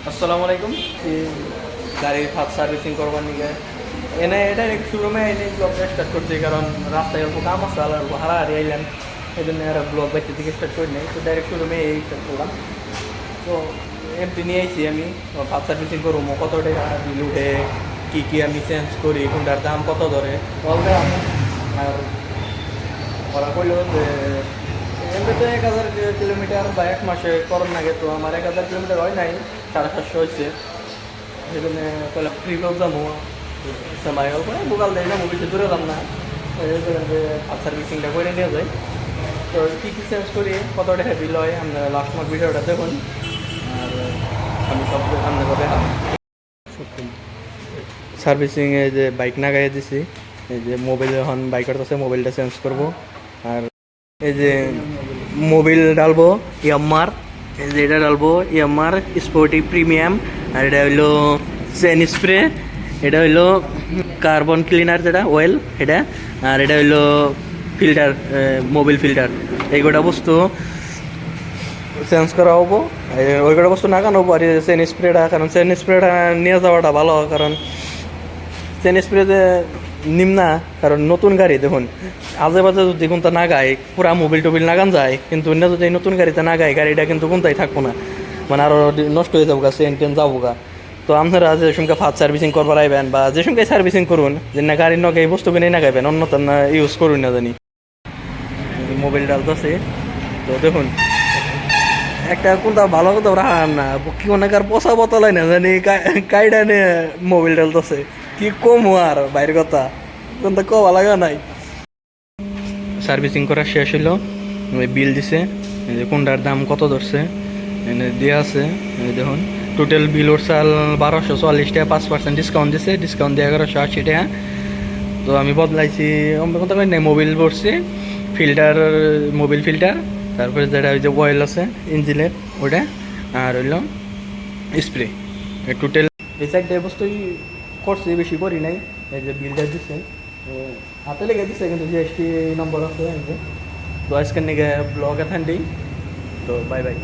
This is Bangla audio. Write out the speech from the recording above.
আসসালামু আলাইকুম। এই গাড়ির ফার্স্ট সার্ভিসিং করবার নিয়ে এনে এটা এক শোরুমে এনে ব্লগ স্টার্ট করছি, কারণ রাস্তায় অল্প কাম আছে আর ভাড়া হারিয়ে আইলেন, এই জন্য আর ব্লগ বাইতে থেকে স্টার্ট করি নাই। তো ডাইরেক্ট শোরুমে এই স্টার্ট করলাম। তো এমপি নিয়ে আইছি আমি ফার্স্ট সার্ভিসিং করবো, কত টাকা বিল উঠে, কী আমি চেঞ্জ করি, কোনটার দাম কত ধরে বলতে। আর ওরা কইল যে এমনিতে 1000 কিলোমিটার বা এক মাসে করন লাগে, তো আমার 1000 কিলোমিটার হয় নাই, 750 হয়েছে। সেই জন্য কইলাম ফ্রি লোক যাবো সময় অল্প গুগল দেয় না, বেশি দূরে যাম না, যে ফার্স্ট সার্ভিসিংটা করে নিয়ে যায়। তো কী চেঞ্জ করি, কত টাকা বিল হয়, আমরা লাস্ট মাস ভিডিওটা দেখুন। আর আমি সব সামনে করে সার্ভিসিংয়ে যে বাইক না গাইয়ে দিছি, এই যে মোবাইল এখন বাইকের কাছে মোবাইলটা চেঞ্জ করব। আর এই যে মোবিল ডালবো ইয়াম্মার, এই যে এটা ডালবো ইয়াম্মার স্পোর্টি প্রিমিয়াম। আর এটা হইলো চেন স্প্রে, এটা হইলো কার্বন ক্লিনার যেটা অয়েল এটা। আর এটা হইলো ফিল্টার, মোবিল ফিল্টার। এই কটা বস্তু চেঞ্জ করা হবো। ওই কটা বস্তু না কেন হবো। আর চেন স্প্রেটা, কারণ চেন স্প্রেটা নিয়ে যাওয়াটা ভালো, কারণ চেন স্প্রেতে নিম্না, কারণ নতুন গাড়ি দেখুন আজে বাজে যদি কোনটা না গায়, পুরা মোবিল টোবিল নাগান যায়, কিন্তু অন্য যদি নতুন গাড়িতে না গায়, গাড়িটা কিন্তু কোনটাই থাকবো না, মানে আরও নষ্ট হয়ে যাবো গা, চেন টেন যাবো গা। তো আপনারা যে সঙ্গে ফার্স্ট সার্ভিসিং করবার আইবেন বা যে সঙ্গে সার্ভিসিং করুন, যে না গাড়ির নগে এই বস্তু কিনে না গাইবেন, অন্য তার না ইউজ করুন না জানি। মোবিল ডালতেছে তো দেখুন, একটা কোনটা ভালো কোথাও রাখার না, কি অনেক আর পচা বোতলাই না জানি কাইডা নিয়ে মোবিল ডালতেছে। কি কম আর বাইরের কথা কোনটা কবা লাগা নাই। সার্ভিসিং করা শেষ হইলো, বিল দিছে, কোনটার দাম কত ধরছে এনে দেওয়া আছে। দেখুন টোটাল বিল ওর সাল 1240 টাকা, 5% ডিসকাউন্ট দিছে, ডিসকাউন্ট দিয়ে 1180 টাকা। তো আমি বদলাইছি কথা নাই, মোবিল পড়ছি ফিল্টার, মোবিল ফিল্টার, তারপরে যেটা ওই যে অয়েল আছে ইঞ্জিনের ওটা, আর হইল স্প্রে। টোটাল এই সাইডটা বস্তুই করছি, বেশি করি নাই। এই যে বিলটা দিচ্ছে হাতে লেগে দিচ্ছে, কিন্তু জিএসটি নম্বর আছে। তো আজকের নিকে ব্লগ এখান দিই। তো বাই বাই।